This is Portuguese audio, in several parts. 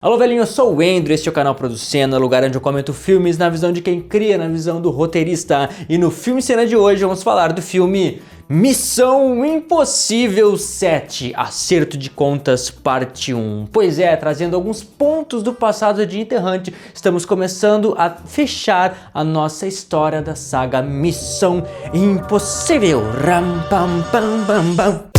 Alô velhinho, eu sou o Andrew, este é o canal Producena, lugar onde eu comento filmes na visão de quem cria, na visão do roteirista. E no Filme Cena de hoje vamos falar do filme Missão Impossível 7, Acerto de Contas Parte 1. Pois é, trazendo alguns pontos do passado de Ethan Hunt, estamos começando a fechar a nossa história da saga Missão Impossível. Ram, pam, pam, pam, pam.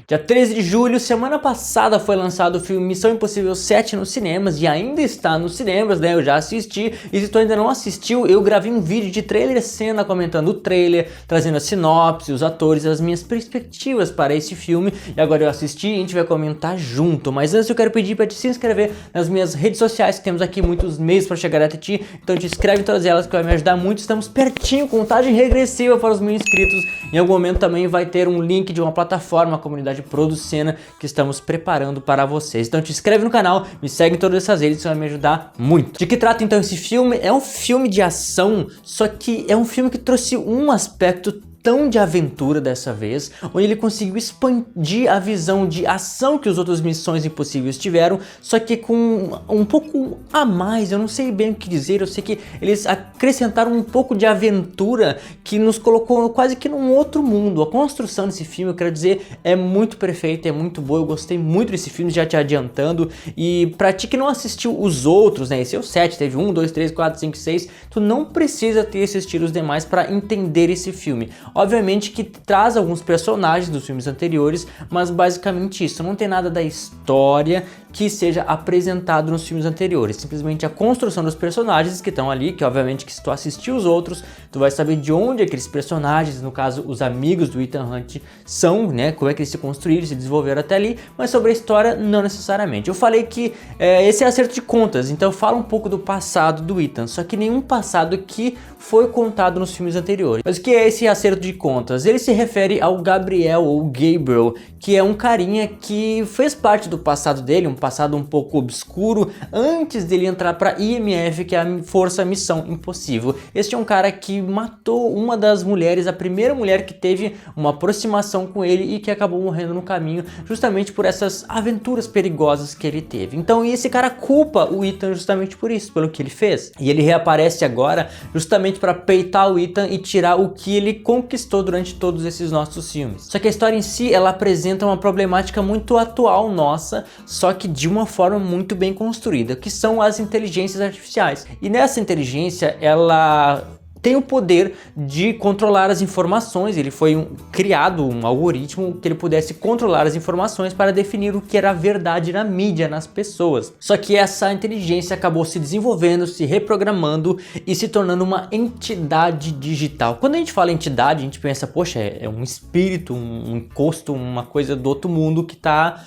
Dia 13 de julho, semana passada, foi lançado o filme Missão Impossível 7 nos cinemas e ainda está nos cinemas, né? Eu já assisti e se tu ainda não assistiu, eu gravei um vídeo de trailer cena comentando o trailer, trazendo a sinopse, os atores, as minhas perspectivas para esse filme. E agora eu assisti e a gente vai comentar junto. Mas antes eu quero pedir para te se inscrever nas minhas redes sociais, que temos aqui muitos meios para chegar até ti. Então te inscreve em todas elas que vai me ajudar muito. Estamos pertinho, contagem regressiva para os 1000 inscritos. Em algum momento também vai ter um link de uma plataforma, a comunidade Producena, que estamos preparando para vocês. Então te inscreve no canal, me segue em todas essas redes, isso vai me ajudar muito. De que trata então esse filme? É um filme de ação, só que é um filme que trouxe um aspecto tão de aventura dessa vez, onde ele conseguiu expandir a visão de ação que os outros Missões Impossíveis tiveram, só que com um pouco a mais, eu não sei bem o que dizer, eu sei que eles acrescentaram um pouco de aventura que nos colocou quase que num outro mundo. A construção desse filme, eu quero dizer, é muito perfeita, é muito boa, eu gostei muito desse filme, já te adiantando, e pra ti que não assistiu os outros, né, esse é o 7, teve 1, 2, 3, 4, 5, 6, tu não precisa ter assistido os demais para entender esse filme. Obviamente que traz alguns personagens dos filmes anteriores, mas basicamente isso, não tem nada da história que seja apresentado nos filmes anteriores, simplesmente a construção dos personagens que estão ali, que obviamente que se tu assistir os outros, tu vai saber de onde aqueles personagens, no caso os amigos do Ethan Hunt, são, né, como é que eles se construíram, se desenvolveram até ali, mas sobre a história não necessariamente. Eu falei que esse é acerto de contas, então fala um pouco do passado do Ethan, só que nenhum passado que foi contado nos filmes anteriores. Mas o que é esse acerto de contas? Ele se refere ao Gabriel ou Gabriel, que é um carinha que fez parte do passado dele, um passado um pouco obscuro, antes dele entrar para IMF, que é a Força Missão Impossível. Este é um cara que matou uma das mulheres, a primeira mulher que teve uma aproximação com ele e que acabou morrendo no caminho, justamente por essas aventuras perigosas que ele teve. Então esse cara culpa o Ethan justamente por isso, pelo que ele fez. E ele reaparece agora justamente para peitar o Ethan e tirar o que ele conquistou durante todos esses nossos filmes. Só que a história em si, ela apresenta uma problemática muito atual nossa, só que de uma forma muito bem construída, que são as inteligências artificiais. E nessa inteligência, ela tem o poder de controlar as informações. Ele foi criado um algoritmo que ele pudesse controlar as informações para definir o que era verdade na mídia, nas pessoas. Só que essa inteligência acabou se desenvolvendo, se reprogramando e se tornando uma entidade digital. Quando a gente fala entidade, a gente pensa, poxa, é um espírito, um encosto, uma coisa do outro mundo que está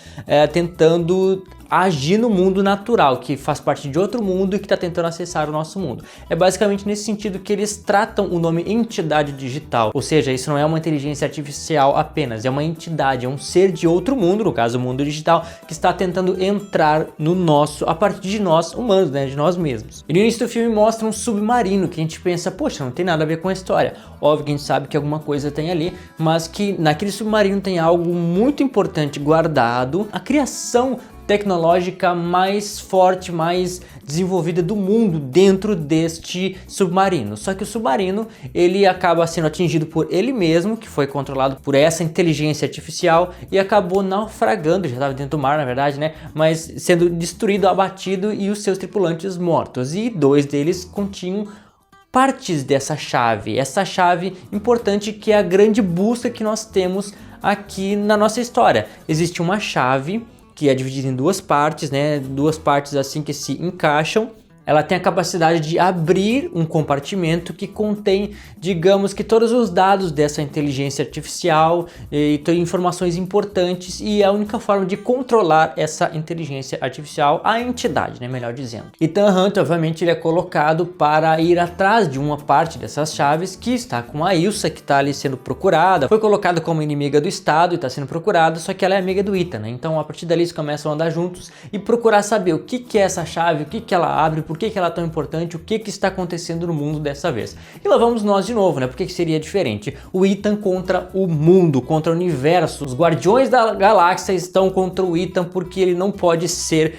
tentando agir no mundo natural, que faz parte de outro mundo e que está tentando acessar o nosso mundo. É basicamente nesse sentido que eles tratam o nome entidade digital, ou seja, isso não é uma inteligência artificial apenas, é uma entidade, é um ser de outro mundo, no caso o mundo digital, que está tentando entrar no nosso, a partir de nós humanos, né, de nós mesmos. E no início do filme mostra um submarino que a gente pensa, poxa, não tem nada a ver com a história. Óbvio que a gente sabe que alguma coisa tem ali, mas que naquele submarino tem algo muito importante guardado, a criação tecnológica mais forte, mais desenvolvida do mundo dentro deste submarino. Só que o submarino, ele acaba sendo atingido por ele mesmo, que foi controlado por essa inteligência artificial e acabou naufragando, já estava dentro do mar na verdade, né? Mas sendo destruído, abatido e os seus tripulantes mortos. E 2 deles continham partes dessa chave, essa chave importante que é a grande busca que nós temos aqui na nossa história. Existe uma chave que é dividida em 2 partes, né? 2 partes assim que se encaixam. Ela tem a capacidade de abrir um compartimento que contém, digamos que todos os dados dessa inteligência artificial e tem informações importantes, e é a única forma de controlar essa inteligência artificial, a entidade, né, melhor dizendo. Ethan Hunt, obviamente, ele é colocado para ir atrás de uma parte dessas chaves que está com a Ilsa, que está ali sendo procurada. Foi colocada como inimiga do Estado e está sendo procurada, só que ela é amiga do Ethan, né? Então a partir dali eles começam a andar juntos e procurar saber o que é essa chave, o que ela abre, por que ela é tão importante, o que está acontecendo no mundo dessa vez. E lá vamos nós de novo, né? Por que seria diferente? O Ethan contra o mundo, contra o universo. Os Guardiões da Galáxia estão contra o Ethan porque ele não pode ser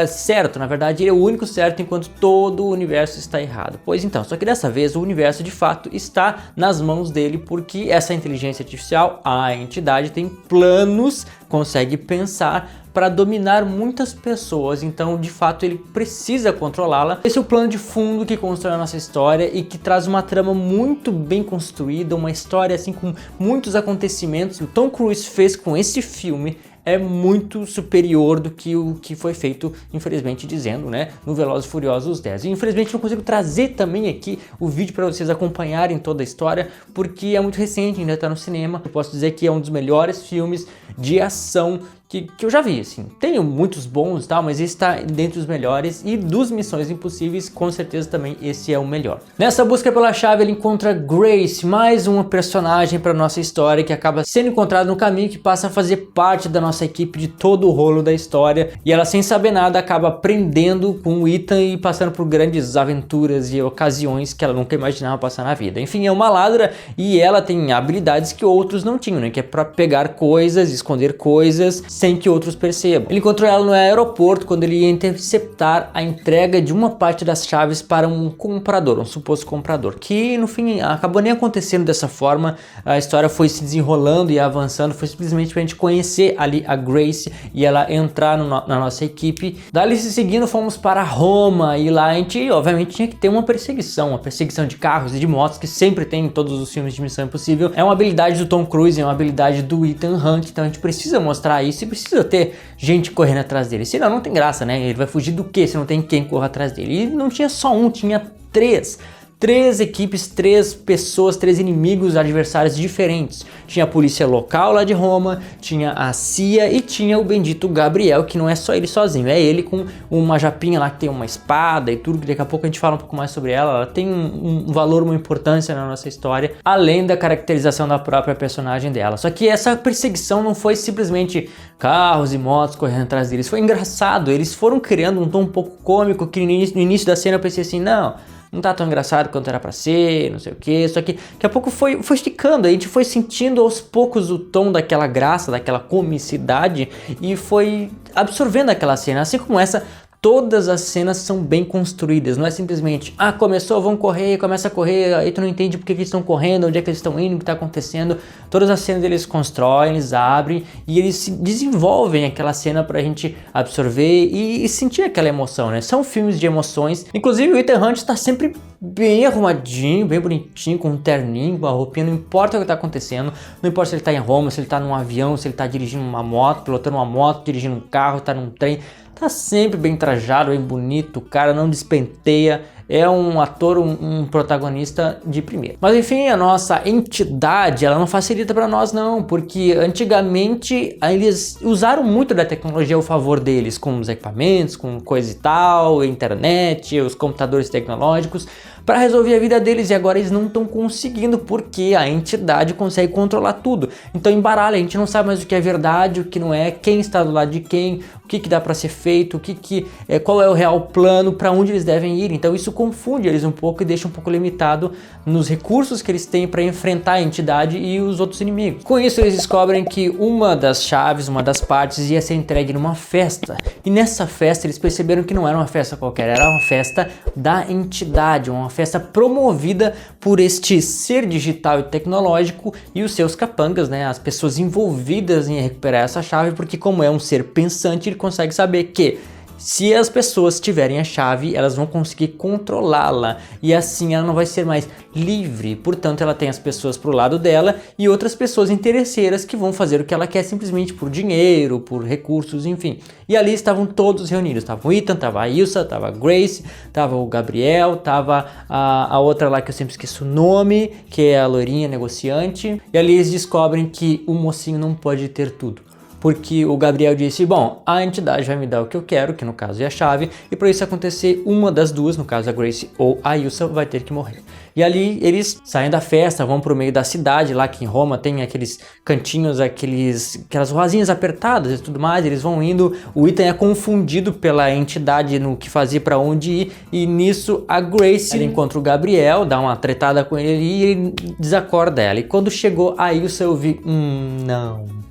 certo. Na verdade, ele é o único certo enquanto todo o universo está errado. Pois então, só que dessa vez o universo de fato está nas mãos dele porque essa inteligência artificial, a entidade, tem planos, consegue pensar para dominar muitas pessoas, então de fato ele precisa controlá-la. Esse é o plano de fundo que constrói a nossa história e que traz uma trama muito bem construída, uma história assim com muitos acontecimentos. O Tom Cruise fez com esse filme é muito superior do que o que foi feito, infelizmente dizendo, né, no Velozes e Furiosos 10. E infelizmente não consigo trazer também aqui o vídeo para vocês acompanharem toda a história, porque é muito recente, ainda está no cinema. Eu posso dizer que é um dos melhores filmes de ação que eu já vi, assim. Tenho muitos bons e tal, mas esse está dentre os melhores, e dos Missões Impossíveis, com certeza também esse é o melhor. Nessa busca pela chave, ele encontra Grace, mais uma personagem para nossa história que acaba sendo encontrada no caminho, que passa a fazer parte da nossa equipe de todo o rolo da história, e ela, sem saber nada, acaba aprendendo com o Ethan e passando por grandes aventuras e ocasiões que ela nunca imaginava passar na vida. Enfim, é uma ladra e ela tem habilidades que outros não tinham, né? Que é para pegar coisas, esconder coisas, sem que outros percebam. Ele encontrou ela no aeroporto quando ele ia interceptar a entrega de uma parte das chaves para um comprador, um suposto comprador, que no fim acabou nem acontecendo dessa forma. A história foi se desenrolando e avançando, foi simplesmente pra gente conhecer ali a Grace e ela entrar na nossa equipe. Dali se seguindo, fomos para Roma e lá a gente obviamente tinha que ter uma perseguição de carros e de motos, que sempre tem em todos os filmes de Missão Impossível. É uma habilidade do Tom Cruise, é uma habilidade do Ethan Hunt, então a gente precisa mostrar isso e precisa ter gente correndo atrás dele, senão não tem graça, né? Ele vai fugir do quê se não tem quem corra atrás dele? E não tinha só um, tinha três equipes, 3 pessoas, 3 inimigos, adversários diferentes. Tinha a polícia local lá de Roma, tinha a CIA e tinha o bendito Gabriel, que não é só ele sozinho, é ele com uma japinha lá que tem uma espada e tudo, que daqui a pouco a gente fala um pouco mais sobre ela. Ela tem um valor, uma importância na nossa história, além da caracterização da própria personagem dela. Só que essa perseguição não foi simplesmente carros e motos correndo atrás deles, foi engraçado. Eles foram criando um tom um pouco cômico, que no início da cena eu pensei assim, não tá tão engraçado quanto era pra ser, não sei o que. Só que daqui a pouco foi esticando, a gente foi sentindo aos poucos o tom daquela graça, daquela comicidade, e foi absorvendo aquela cena. Assim como essa, todas as cenas são bem construídas, não é simplesmente, começou, vão correr, começa a correr, aí tu não entende por que eles estão correndo, onde é que eles estão indo, o que está acontecendo. Todas as cenas eles constroem, eles abrem e eles se desenvolvem aquela cena pra gente absorver e sentir aquela emoção, né? São filmes de emoções, inclusive o Ethan Hunt está sempre bem arrumadinho, bem bonitinho, com um terninho, com a roupinha, não importa o que está acontecendo, não importa se ele está em Roma, se ele está num avião, se ele está dirigindo uma moto, pilotando uma moto, dirigindo um carro, está num trem. Tá sempre bem trajado, bem bonito, o cara não despenteia, é um ator, um protagonista de primeira. Mas enfim, a nossa entidade, ela não facilita para nós não, porque antigamente eles usaram muito da tecnologia ao favor deles, com os equipamentos, com coisa e tal, a internet, os computadores tecnológicos, para resolver a vida deles, e agora eles não estão conseguindo porque a entidade consegue controlar tudo. Então embaralha, a gente não sabe mais o que é verdade, o que não é, quem está do lado de quem, o que dá para ser feito, qual é o real plano, para onde eles devem ir. Então isso confunde eles um pouco e deixa um pouco limitado nos recursos que eles têm para enfrentar a entidade e os outros inimigos. Com isso eles descobrem que uma das chaves, uma das partes ia ser entregue numa festa, e nessa festa eles perceberam que não era uma festa qualquer, era uma festa da entidade, uma festa promovida por este ser digital e tecnológico e os seus capangas, né, as pessoas envolvidas em recuperar essa chave, porque como é um ser pensante, ele consegue saber que se as pessoas tiverem a chave, elas vão conseguir controlá-la e assim ela não vai ser mais livre. Portanto, ela tem as pessoas pro lado dela e outras pessoas interesseiras que vão fazer o que ela quer simplesmente por dinheiro, por recursos, enfim. E ali estavam todos reunidos. Tava o Ethan, tava a Ilsa, tava a Grace, tava o Gabriel, tava a outra lá que eu sempre esqueço o nome, que é a loirinha negociante. E ali eles descobrem que o mocinho não pode ter tudo. porque o Gabriel disse, bom, a entidade vai me dar o que eu quero, que no caso é a chave, e para isso acontecer, uma das duas, no caso a Grace ou a Ilsa, vai ter que morrer. E ali eles saem da festa, vão pro meio da cidade, lá que em Roma tem aqueles cantinhos, aquelas ruazinhas apertadas e tudo mais, eles vão indo, o Ethan é confundido pela entidade no que fazer, para onde ir, e nisso a Grace, ela encontra o Gabriel, dá uma tretada com ele ali e ele desacorda ela. E quando chegou a Ilsa eu vi, não...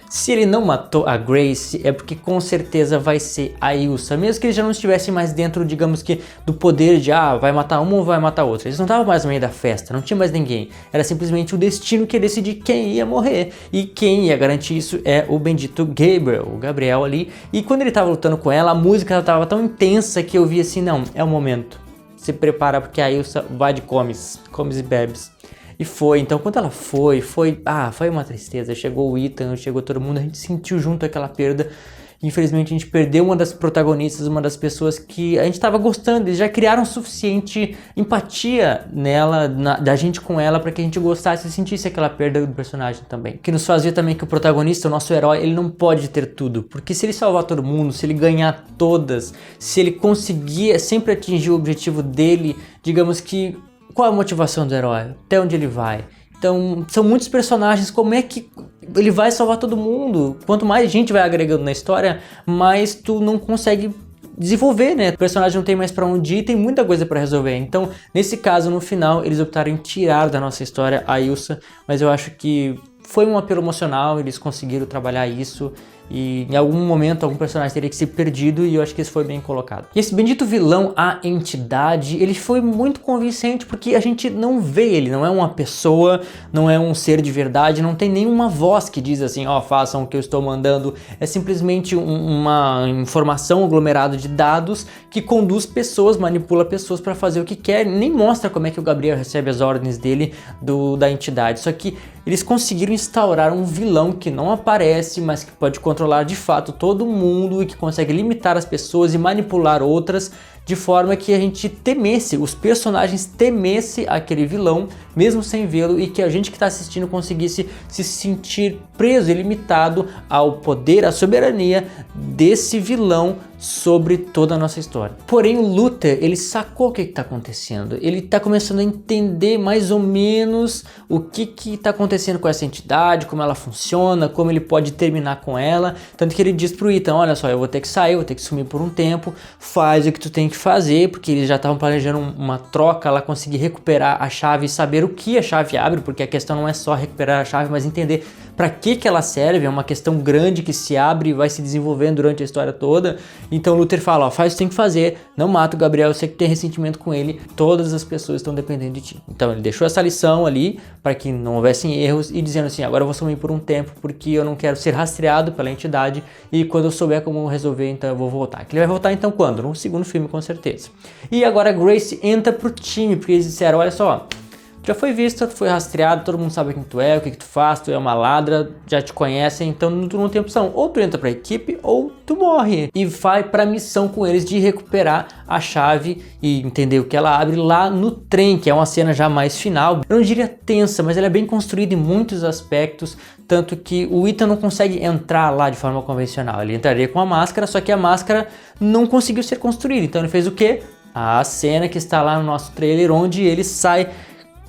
Se ele não matou a Grace, é porque com certeza vai ser a Ilsa, mesmo que eles já não estivessem mais dentro, digamos que, do poder de, vai matar uma ou vai matar outra. Eles não estavam mais no meio da festa, não tinha mais ninguém. Era simplesmente o destino que ia decidir quem ia morrer. E quem ia garantir isso é o bendito Gabriel, o Gabriel ali. E quando ele tava lutando com ela, a música estava tão intensa que eu vi assim, não, é o momento. Se prepara porque a Ilsa vai de comes e bebes. E foi, então quando ela foi uma tristeza, chegou o Ethan, chegou todo mundo, a gente sentiu junto aquela perda. Infelizmente a gente perdeu uma das protagonistas, uma das pessoas que a gente estava gostando, eles já criaram suficiente empatia nela, da gente com ela, para que a gente gostasse e sentisse aquela perda do personagem também. O que nos fazia também que o protagonista, o nosso herói, ele não pode ter tudo, porque se ele salvar todo mundo, se ele ganhar todas, se ele conseguir sempre atingir o objetivo dele, digamos que... Qual a motivação do herói? Até onde ele vai? Então, são muitos personagens, como é que ele vai salvar todo mundo? Quanto mais gente vai agregando na história, mais tu não consegue desenvolver, né? O personagem não tem mais pra onde ir, tem muita coisa pra resolver. Então, nesse caso, no final, eles optaram em tirar da nossa história a Ilsa, mas eu acho que foi um apelo emocional, eles conseguiram trabalhar isso. E em algum momento algum personagem teria que ser perdido e eu acho que isso foi bem colocado. E esse bendito vilão, a entidade, ele foi muito convincente porque a gente não vê ele, não é uma pessoa, não é um ser de verdade, não tem nenhuma voz que diz assim, façam o que eu estou mandando. É simplesmente uma informação aglomerada de dados que conduz pessoas, manipula pessoas para fazer o que quer, nem mostra como é que o Gabriel recebe as ordens dele da entidade. Só que eles conseguiram instaurar um vilão que não aparece, mas que pode controlar de fato todo mundo e que consegue limitar as pessoas e manipular outras de forma que a gente temesse, os personagens temessem aquele vilão, mesmo sem vê-lo, e que a gente que está assistindo conseguisse se sentir preso e limitado ao poder, à soberania desse vilão sobre toda a nossa história. Porém, o Luther, ele sacou o que está acontecendo, ele está começando a entender mais ou menos o que está acontecendo com essa entidade, como ela funciona, como ele pode terminar com ela, tanto que ele diz pro Ethan, olha só, eu vou ter que sair, eu vou ter que sumir por um tempo, faz o que tu tem que fazer, porque eles já estavam planejando uma troca, ela conseguir recuperar a chave e saber o que a chave abre, porque a questão não é só recuperar a chave, mas entender para que ela serve, é uma questão grande que se abre e vai se desenvolvendo durante a história toda. Então o Luther fala, faz o que tem que fazer, não mata o Gabriel, eu sei que tem ressentimento com ele, todas as pessoas estão dependendo de ti. Então ele deixou essa lição ali, para que não houvessem erros, e dizendo assim, agora eu vou sumir por um tempo, porque eu não quero ser rastreado pela entidade, e quando eu souber como resolver, então eu vou voltar. Que ele vai voltar então quando? No segundo filme, com certeza. E agora a Grace entra pro time, porque eles disseram, olha só, já foi vista, tu foi rastreado, todo mundo sabe quem tu é, o que tu faz, tu é uma ladra, já te conhecem, então tu não tem opção. Ou tu entra pra equipe, ou tu morre. E vai pra missão com eles de recuperar a chave e entender o que ela abre lá no trem, que é uma cena já mais final. Eu não diria tensa, mas ela é bem construída em muitos aspectos, tanto que o Ethan não consegue entrar lá de forma convencional. Ele entraria com a máscara, só que a máscara não conseguiu ser construída. Então ele fez o quê? A cena que está lá no nosso trailer, onde ele sai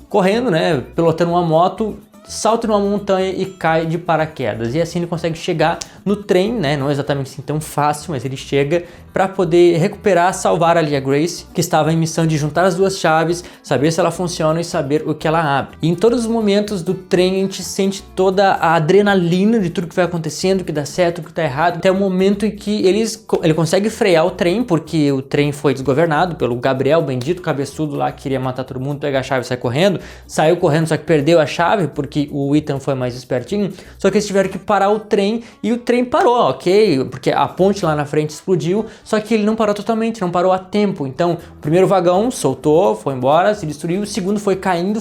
correndo, né, pilotando uma moto, salta numa montanha e cai de paraquedas. E assim ele consegue chegar no trem, né, não exatamente assim tão fácil, mas ele chega para poder recuperar, salvar ali a Grace, que estava em missão de juntar as duas chaves, saber se ela funciona e saber o que ela abre. E em todos os momentos do trem a gente sente toda a adrenalina de tudo que vai acontecendo, o que dá certo, o que tá errado, até o momento em que ele consegue frear o trem, porque o trem foi desgovernado pelo Gabriel, bendito cabeçudo lá, que queria matar todo mundo, pegar a chave e sair correndo. Saiu correndo, só que perdeu a chave, porque o Ethan foi mais espertinho, só que eles tiveram que parar o trem, e o trem parou, ok? Porque a ponte lá na frente explodiu, só que ele não parou totalmente, não parou a tempo. Então, o primeiro vagão soltou, foi embora, se destruiu, o segundo foi caindo.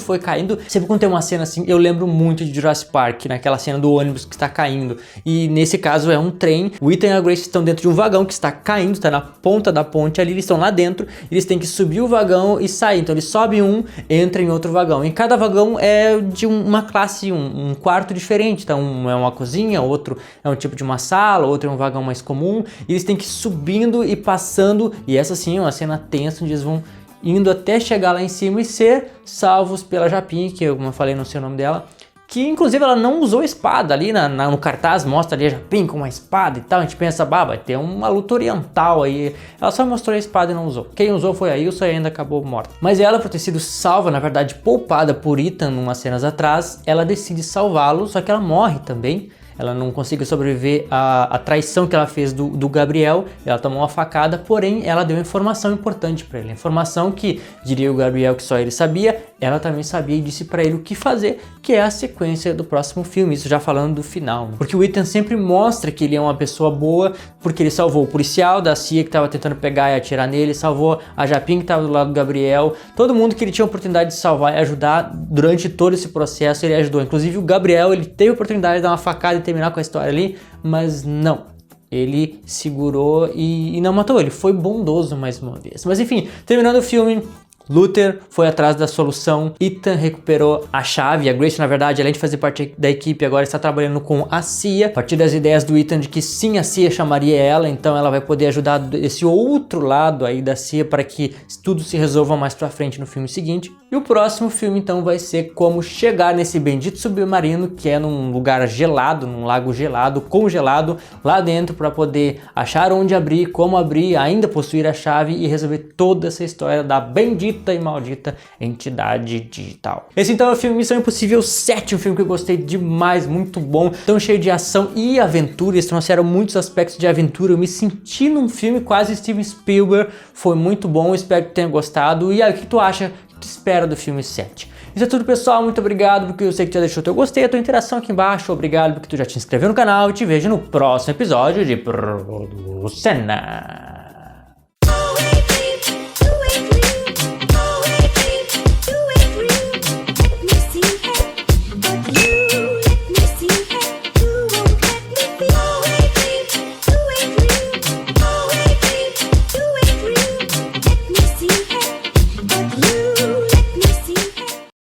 Sempre quando tem uma cena assim, eu lembro muito de Jurassic Park, naquela cena do ônibus que está caindo. E nesse caso é um trem, o Ethan e a Grace estão dentro de um vagão que está caindo, está na ponta da ponte ali, eles estão lá dentro, eles têm que subir o vagão e sair. Então eles sobem um, entram em outro vagão. Em cada vagão é de uma classe classe, um quarto diferente, então um é uma cozinha, outro é um tipo de uma sala, outro é um vagão mais comum, e eles têm que ir subindo e passando, e essa sim é uma cena tensa onde eles vão indo até chegar lá em cima e ser salvos pela Japinha, que como eu falei, não sei o nome dela, que inclusive ela não usou espada ali no cartaz, mostra ali a Japinha com uma espada e tal, a gente pensa, vai ter uma luta oriental aí, ela só mostrou a espada e não usou, quem usou foi a Ilsa e ainda acabou morta. Mas ela, por ter sido salva, na verdade poupada por Ethan umas cenas atrás, ela decide salvá-lo, só que ela morre também. Ela não conseguiu sobreviver à traição que ela fez do Gabriel, ela tomou uma facada, porém ela deu informação importante para ele, informação que, diria o Gabriel que só ele sabia, ela também sabia e disse para ele o que fazer, que é a sequência do próximo filme, isso já falando do final, né? Porque o Ethan sempre mostra que ele é uma pessoa boa, porque ele salvou o policial da CIA que estava tentando pegar e atirar nele, salvou a Japinha que estava do lado do Gabriel, todo mundo que ele tinha a oportunidade de salvar e ajudar durante todo esse processo ele ajudou, inclusive o Gabriel, ele teve a oportunidade de dar uma facada e terminar com a história ali, mas não. Ele segurou e não matou, ele foi bondoso mais uma vez. Mas enfim, terminando o filme, Luther foi atrás da solução, Ethan recuperou a chave, a Grace na verdade, além de fazer parte da equipe, agora está trabalhando com a CIA, a partir das ideias do Ethan de que sim, a CIA chamaria ela, então ela vai poder ajudar esse outro lado aí da CIA para que tudo se resolva mais pra frente no filme seguinte. E o próximo filme então vai ser como chegar nesse bendito submarino que é num lugar gelado, num lago gelado, congelado, lá dentro para poder achar onde abrir, como abrir, ainda possuir a chave e resolver toda essa história da bendita e maldita entidade digital. Esse então é o filme Missão Impossível 7, um filme que eu gostei demais, muito bom, tão cheio de ação e aventura, eles trouxeram muitos aspectos de aventura, eu me senti num filme quase Steven Spielberg, foi muito bom, espero que tenha gostado. E aí, o que tu acha, o que tu espera do filme 7? Isso é tudo, pessoal, muito obrigado porque eu sei que tu já deixou teu gostei, a tua interação aqui embaixo, obrigado porque tu já te inscreveu no canal e te vejo no próximo episódio de Pro Cena.